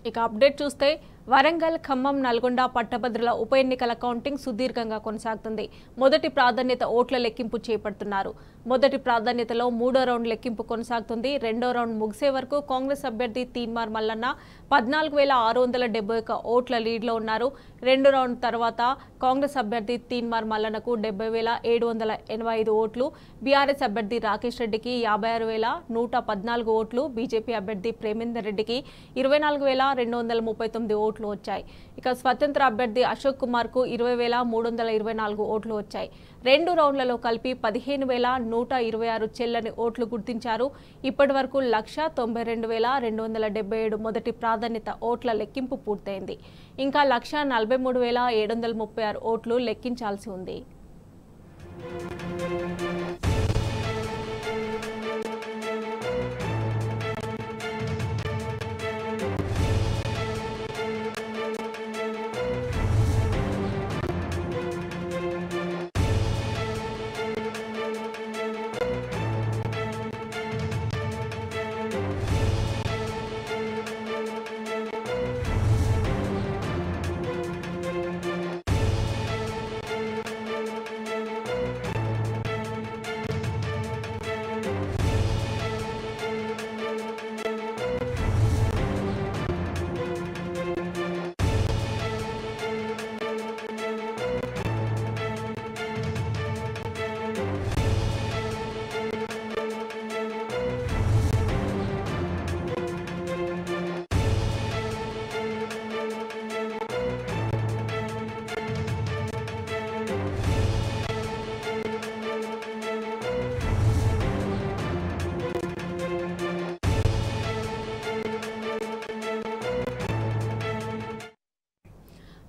ఇక అప్డేట్ చూస్తే వరంగల్, ఖమ్మం, నల్గొండ పట్టభద్రుల ఉప ఎన్నికల కౌంటింగ్ సుదీర్ఘంగా కొనసాగుతుంది. మొదటి ప్రాధాన్యత ఓట్ల లెక్కింపు చేపడుతున్నారు. మొదటి ప్రాధాన్యతలో 3వ రౌండ్ లెక్కింపు కొనసాగుతుంది. 2వ రౌండ్ ముగిసే వరకు కాంగ్రెస్ అభ్యర్థి తీన్మార్ మల్లన్న 14,671 ఓట్ల లీడ్లో ఉన్నారు. 2 రౌండ్ తర్వాత కాంగ్రెస్ అభ్యర్థి తీన్మార్ మల్లన్నకు 70,785 ఓట్లు, బీఆర్ఎస్ అభ్యర్థి రాకేష్ రెడ్డికి 56,114 ఓట్లు, బీజేపీ అభ్యర్థి ప్రేమేందర్ రెడ్డికి 24,239 ఓట్లు వచ్చాయి. ఇక స్వతంత్ర అభ్యర్థి అశోక్ కుమార్ కు 20,324 ఓట్లు వచ్చాయి. 2 రౌండ్లలో కలిపి 15,126 చెల్లని ఓట్లు గుర్తించారు. ఇప్పటి వరకు 1,92,277 మొదటి ప్రాధాన్యత ఓట్ల లెక్కింపు పూర్తయింది. ఇంకా 1,43,736 ఓట్లు లెక్కించాల్సి ఉంది.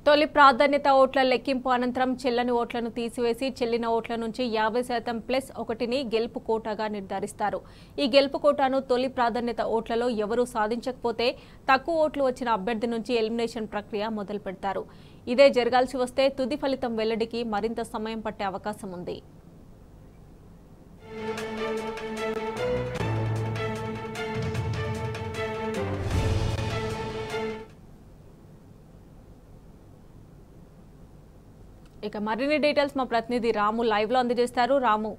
తొలి ప్రాధాన్యత ఓట్ల లెక్కింపు అనంతరం చెల్లని ఓట్లను తీసివేసి చెల్లిన ఓట్ల నుంచి 50%+1ని గెలుపు కోటాగా నిర్ధారిస్తారు. ఈ గెలుపు కోటాను తొలి ప్రాధాన్యత ఓట్లలో ఎవరూ సాధించకపోతే తక్కువ ఓట్లు వచ్చిన అభ్యర్థి నుంచి ఎలిమినేషన్ ప్రక్రియ మొదలు పెడతారు. ఇదే జరగాల్సి వస్తే తుది ఫలితం వెల్లడికి మరింత సమయం పట్టే అవకాశం ఉంది. ఇక మరిన్ని డీటెయిల్స్ మా ప్రతినిధి రాము లైవ్ లో అందజేస్తారు. రాము,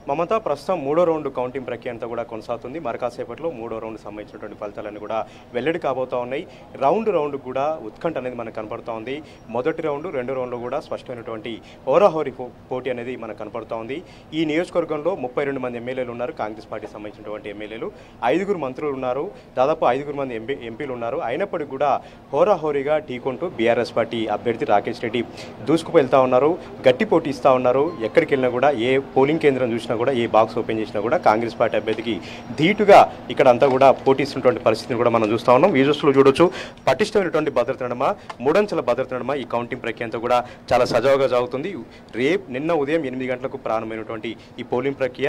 మమతా ప్రస్తుతం 3వ రౌండ్ కౌంటింగ్ ప్రక్రియ అంతా కూడా కొనసాగుతుంది. మరకాసేపట్లో 3వ రౌండ్ సంబంధించినటువంటి ఫలితాలన్నీ కూడా వెల్లడి కాబోతా ఉన్నాయి. రౌండ్ కూడా ఉత్కంఠ అనేది మనకు కనపడుతూ ఉంది. మొదటి రౌండ్, 2వ రౌండ్లో కూడా స్పష్టమైనటువంటి హోరాహోరీ పోటీ అనేది మనకు కనపడుతూ ఉంది. ఈ నియోజకవర్గంలో 32 మంది ఎమ్మెల్యేలు ఉన్నారు. కాంగ్రెస్ పార్టీకి సంబంధించినటువంటి ఎమ్మెల్యేలు 5 మంత్రులు ఉన్నారు. దాదాపు 5 మంది ఎంపీలు ఉన్నారు. అయినప్పటికీ కూడా హోరాహోరీగా ఢీకొంటూ బీఆర్ఎస్ పార్టీ అభ్యర్థి రాకేష్ రెడ్డి దూసుకు వెళ్తా ఉన్నారు. గట్టి పోటీ ఇస్తూ ఉన్నారు. ఎక్కడికి వెళ్ళినా కూడా, ఏ పోలింగ్ కేంద్రం చూసినా కూడా, ఏ బాక్స్ ఓపెన్ చేసినా కూడా కాంగ్రెస్ పార్టీ అభ్యర్థికి ధీటుగా ఇక్కడ అంతా కూడా పోటీస్తున్నటువంటి పరిస్థితిని కూడా మనం చూస్తూ ఉన్నాం. విజువల్స్లో చూడొచ్చు, పటిష్టమైనటువంటి భద్రత నడుమ, 3 అంచెల భద్రత నడుమ ఈ కౌంటింగ్ ప్రక్రియ అంతా కూడా చాలా సజావుగా సాగుతుంది. నిన్న ఉదయం 8 గంటలకు ప్రారంభమైనటువంటి ఈ పోలింగ్ ప్రక్రియ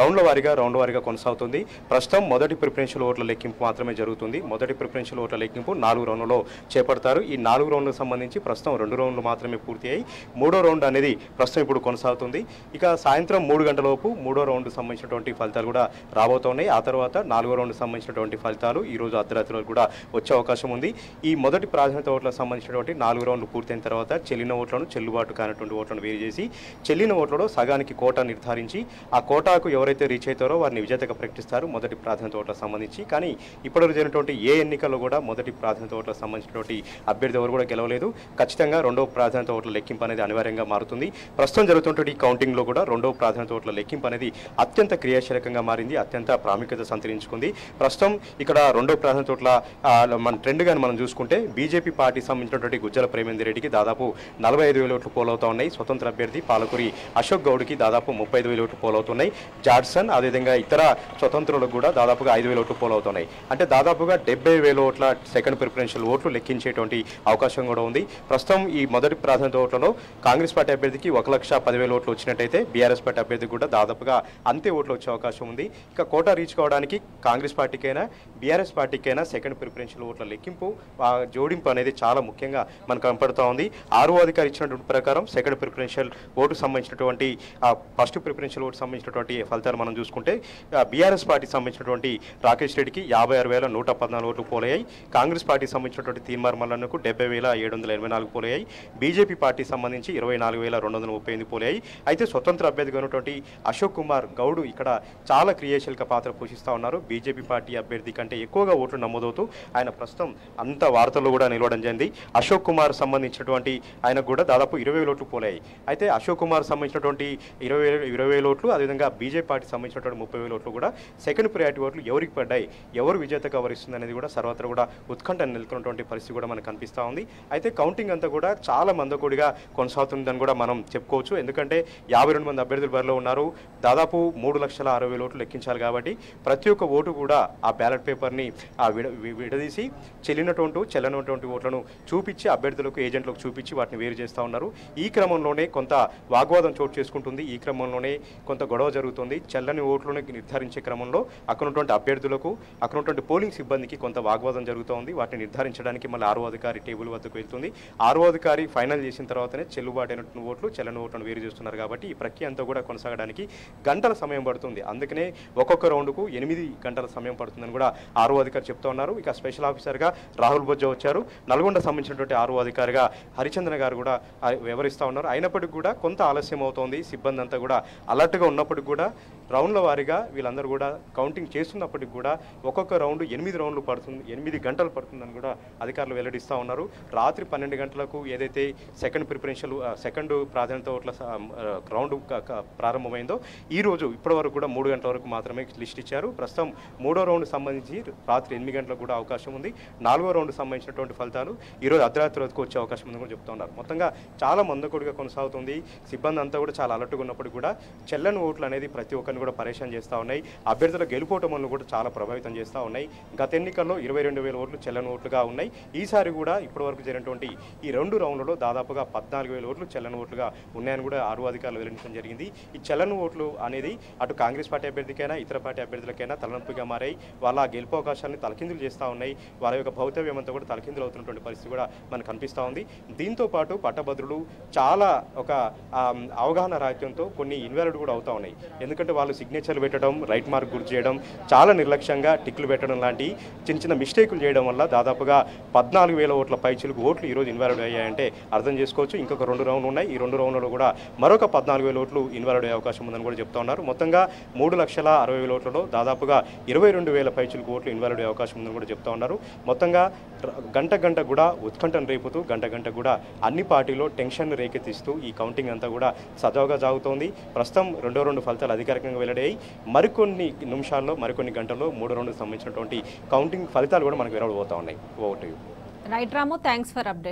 రౌండ్ల వారీగా కొనసాగుతుంది. ప్రస్తుతం మొదటి ప్రిఫరెన్షియల్ ఓట్ల లెక్కింపు మాత్రమే జరుగుతుంది. మొదటి ప్రిఫరెన్షియల్ ఓట్ల లెక్కింపు 4 రౌండ్లలో చేపడతారు. ఈ 4 రౌండ్లకు సంబంధించి ప్రస్తుతం 2 రౌండ్లు మాత్రమే పూర్తి అయ్యి 3వ రౌండ్ అనేది ప్రస్తుతం ఇప్పుడు కొనసాగుతుంది. ఇక సాయంత్రం 3 గంటలలోపు 3వ రౌండ్ సంబంధించినటువంటి ఫలితాలు కూడా రాబోతున్నాయి. ఆ తర్వాత 4వ రౌండ్ సంబంధించినటువంటి ఫలితాలు ఈ రోజు అర్ధరాత్రి వరకు కూడా వచ్చే అవకాశం ఉంది. ఈ మొదటి ప్రాధాన్యత ఓట్లకు సంబంధించినటువంటి 4 రౌండ్లు పూర్తయిన తర్వాత చెల్లిన ఓట్లను, చెల్లుబాటు కానటువంటి ఓట్లను వేరు చేసి చెల్లిన ఓట్లలో సగానికి కోటా నిర్ధారించి ఆ కోటాకు ఎవరైతే రీచ్ అవుతారో వారిని విజేతగా ప్రకటిస్తారు మొదటి ప్రాధాన్యత ఓట్లకు సంబంధించి. కానీ ఇప్పటివరకు జరిగినటువంటి ఏ ఎన్నికల్లో కూడా మొదటి ప్రాధాన్యత ఓట్లకు సంబంధించినటువంటి అభ్యర్థి ఎవరు కూడా గెలవలేదు. ఖచ్చితంగా 2వ ప్రాధాన్యత ఓట్ల లెక్కింపు అనేది అనివార్యంగా మారుతుంది. ప్రస్తుతం జరుగుతున్నటువంటి కౌంటింగ్లో కూడా 2వ ప్రాధాన్యత ఓట్ల లెక్కింపు అనేది అత్యంత క్రియాశీలకంగా మారింది, అత్యంత ప్రాముఖ్యత సంతరించుకుంది. ప్రస్తుతం ఇక్కడ 2వ ప్రాధాన్యత ఓట్ల మన ట్రెండ్ గాని మనం చూసుకుంటే బీజేపీ పార్టీ సంబంధించినటువంటి గుజ్జల ప్రేమేందర్ రెడ్డికి దాదాపు 45,000 ఓట్లు పోలవుతా ఉన్నాయి. స్వతంత్ర అభ్యర్థి పాలకురి అశోక్ గౌడ్కి దాదాపు 35,000 ఓట్లు పోలవుతున్నాయి. జాడ్సన్ అదేవిధంగా ఇతర స్వతంత్రులకు కూడా దాదాపుగా 5,000 ఓట్లు పోలవుతున్నాయి. అంటే దాదాపుగా 70,000 ఓట్ల సెకండ్ ప్రిఫరెన్షియల్ ఓట్లు లెక్కించేటువంటి అవకాశం కూడా ఉంది. ప్రస్తుతం ఈ మొదటి ప్రాధాన్యత ఓట్లలో కాంగ్రెస్ పార్టీ అభ్యర్థికి 1,10,000 ఓట్లు వచ్చినట్టయితే బీఆర్ఎస్ పార్టీ అభ్యర్థికి కూడా దాదాపు దాదాపుగా అంతే ఓట్లు వచ్చే అవకాశం ఉంది. ఇక కోటా రీచ్ కావడానికి కాంగ్రెస్ పార్టీకైనా బీఆర్ఎస్ పార్టీకైనా సెకండ్ ప్రిఫరెన్షియల్ ఓట్ల లెక్కింపు జోడింపు అనేది చాలా ముఖ్యంగా మనకు కనపడుతూ ఉంది. 6వ అధికారి ఇచ్చినటువంటి ప్రకారం సెకండ్ ప్రిఫరెన్షియల్ ఓటు సంబంధించినటువంటి ఫస్ట్ ప్రిఫరెన్షియల్ ఓటు సంబంధించినటువంటి ఫలితాలు మనం చూసుకుంటే బీఆర్ఎస్ పార్టీకి సంబంధించినటువంటి రాకేష్ రెడ్డికి 56,114 ఓట్లు పోలయ్యాయి. కాంగ్రెస్ పార్టీకి సంబంధించినటువంటి తీన్మార్ మల్లన్నకు 70,784 పోలయ్యాయి. బీజేపీ పార్టీకి సంబంధించి 24,238 పోలయ్యాయి. అయితే స్వతంత్ర అభ్యర్థిగా ఉన్నటువంటి అశోక్ కుమార్ గౌడ్ ఇక్కడ చాలా క్రియాశీలక పాత్ర పోషిస్తూ ఉన్నారు. బీజేపీ పార్టీ అభ్యర్థి కంటే ఎక్కువగా ఓట్లు నమోదవుతూ ఆయన ప్రస్తుతం అంత వార్తల్లో కూడా నిలవడం జరిగింది. అశోక్ కుమార్ సంబంధించినటువంటి ఆయనకు కూడా దాదాపు 20,000 ఓట్లు పోలయ్యాయి. అయితే అశోక్ కుమార్ సంబంధించినటువంటి 20,000 ఓట్లు, అదేవిధంగా బీజేపీ పార్టీకి సంబంధించినటువంటి 30,000 ఓట్లు కూడా సెకండ్ ప్రయారిటీ ఓట్లు ఎవరికి పడ్డాయి, ఎవరు విజేతగా వరిస్తుంది అనేది కూడా సర్వత్రా కూడా ఉత్కంఠ నెలకొన్నటువంటి పరిస్థితి కూడా మనకు కనిపిస్తూ ఉంది. అయితే కౌంటింగ్ అంతా కూడా చాలా మందకొడిగా కొనసాగుతుందని కూడా మనం చెప్పుకోవచ్చు. ఎందుకంటే 52 మంది అభ్యర్థులు బరిలో ఉన్నారు. దాదాపు 3,60,000 ఓట్లు లెక్కించాలి కాబట్టి ప్రతి ఒక్క ఓటు కూడా ఆ బ్యాలెట్ పేపర్ని విడదీసి చెల్లనటువంటి ఓట్లను చూపించి అభ్యర్థులకు ఏజెంట్లకు చూపించి వాటిని వేరు చేస్తూ ఉన్నారు. ఈ క్రమంలోనే కొంత వాగ్వాదం చోటు చేసుకుంటుంది. ఈ క్రమంలోనే కొంత గొడవ జరుగుతుంది. చెల్లని ఓట్లను నిర్ధారించే క్రమంలో అక్కడున్నటువంటి అభ్యర్థులకు అక్కడున్నటువంటి పోలింగ్ సిబ్బందికి కొంత వాగ్వాదం జరుగుతోంది. వాటిని నిర్ధారించడానికి మళ్ళీ 6వ అధికారి టేబుల్ వద్దకు వెళ్తుంది. 6వ అధికారి ఫైనల్ చేసిన తర్వాతనే చెల్లుబాటు అయినటువంటి ఓట్లు చెల్లని ఓట్లను వేరు చేస్తున్నారు. కాబట్టి ఈ ప్రక్రియ అంతా కూడా కొనసాగడానికి గంటల సమయం పడుతుంది. అందుకనే ఒక్కొక్క రౌండ్కు 8 గంటల సమయం పడుతుందని కూడా 6వ అధికారి చెప్తా ఉన్నారు. ఇక స్పెషల్ ఆఫీసర్గా రాహుల్ బొజ్జా వచ్చారు. నల్గొండ సంబంధించినటువంటి 6వ అధికారిగా హరిచంద్ర గారు కూడా వివరిస్తూ ఉన్నారు. అయినప్పటికీ కూడా కొంత ఆలస్యం అవుతోంది. సిబ్బంది అంతా కూడా అలర్ట్గా ఉన్నప్పటికీ కూడా రౌండ్ల వారీగా వీళ్ళందరూ కూడా కౌంటింగ్ చేస్తున్నప్పటికీ కూడా ఒక్కొక్క రౌండ్ 8 రౌండ్లు పడుతుంది, 8 గంటలు పడుతుందని కూడా అధికారులు వెల్లడిస్తూ ఉన్నారు. రాత్రి 12 గంటలకు ఏదైతే సెకండ్ ప్రాధాన్యత ఓట్ల రౌండ్ ప్రారంభమైందో ఈ రోజు ఇప్పటి వరకు కూడా 3 గంటల వరకు మాత్రమే లిస్ట్ ఇచ్చారు. ప్రస్తుతం 3వ రౌండ్ సంబంధించి రాత్రి 8 గంటలకు కూడా అవకాశం ఉంది. 4వ రౌండ్ సంబంధించినటువంటి ఫలితాలు ఈరోజు అర్ధరాత్రి వరకు వచ్చే అవకాశం ఉందని కూడా చెప్తా ఉన్నారు. మొత్తంగా చాలా మందకొడిగా కొనసాగుతుంది. సిబ్బంది అంతా కూడా చాలా అలర్ట్గా ఉన్నప్పుడు కూడా చెల్లని ఓట్లు అనేది ప్రతి ఒక్కరిని కూడా పరేషాన్ చేస్తూ ఉన్నాయి. అభ్యర్థుల గెలుపోటములను కూడా చాలా ప్రభావితం చేస్తూ ఉన్నాయి. గత ఎన్నికల్లో 22,000 ఓట్లు చెల్లని ఓట్లుగా ఉన్నాయి. ఈసారి కూడా ఇప్పటివరకు జరిగినటువంటి ఈ 2 రౌండ్లలో దాదాపుగా 14,000 ఓట్లు చెల్లని ఓట్లుగా ఉన్నాయని కూడా 6వ అధికారులు వెల్లడించడం జరిగింది. ఈ చెల్లని ఓట్లు అనేది అటు కాంగ్రెస్ పార్టీ అభ్యర్థికైనా ఇతర పార్టీ అభ్యర్థులకైనా తలనొప్పిగా మారాయి. వాళ్ళ గెలుపు అవకాశాన్ని తలకిందులు చేస్తూ ఉన్నాయి. వాళ్ళ యొక్క భౌతవ్యం అంతా కూడా తలకిందులు అవుతున్నటువంటి పరిస్థితి కూడా మనకు కనిపిస్తూ ఉంది. దీంతో పాటు పట్టభద్రులు చాలా ఒక అవగాహన రాహిత్యంతో కొన్ని ఇన్వాల్వ్ కూడా అవుతూ ఉన్నాయి. ఎందుకంటే వాళ్ళు సిగ్నేచర్లు పెట్టడం, రైట్ మార్క్ గుర్తు చేయడం, చాలా నిర్లక్ష్యంగా టిక్లు పెట్టడం లాంటి చిన్న మిస్టేకులు చేయడం వల్ల దాదాపుగా 14,000 ఓట్ల పైచిలకు ఓట్లు ఈరోజు ఇన్వాల్వ్ అయ్యాయంటే అర్థం చేసుకోవచ్చు. ఇంకొక 2 రౌండ్లు ఉన్నాయి. ఈ 2 రౌండ్లలో కూడా మరొక 14,000 ఓట్లు ఇన్వాల్వ్ అయ్యే అవకాశం ఉందని కూడా చెప్తా ఉన్నారు. మొత్తంగా 3,60,000 ఓట్లలో దాదాపుగా 22,000 పైచిలకు ఓట్లు ఇన్వాల్వ్ అయ్యే అవకాశం ఉందని కూడా చెప్తా ఉన్నారు. మొత్తంగా గంట కూడా ఉత్కంఠను రేపుతూ గంట కూడా అన్ని పార్టీలో టెన్షన్ రేకెత్తిస్తూ ఈ కౌంటింగ్ అంతా కూడా సజావుగా సాగుతోంది. ప్రస్తుతం 2వ రౌండ్ ఫలితాలు అధికారికంగా వెల్లడయ్యాయి. మరికొన్ని నిమిషాల్లో మరికొన్ని గంటల్లో 3వ రౌండ్కి సంబంధించినటువంటి కౌంటింగ్ ఫలితాలు కూడా మనకు వెలువడబోతా ఉన్నాయి. Over to you. Right Ramu, thanks for update.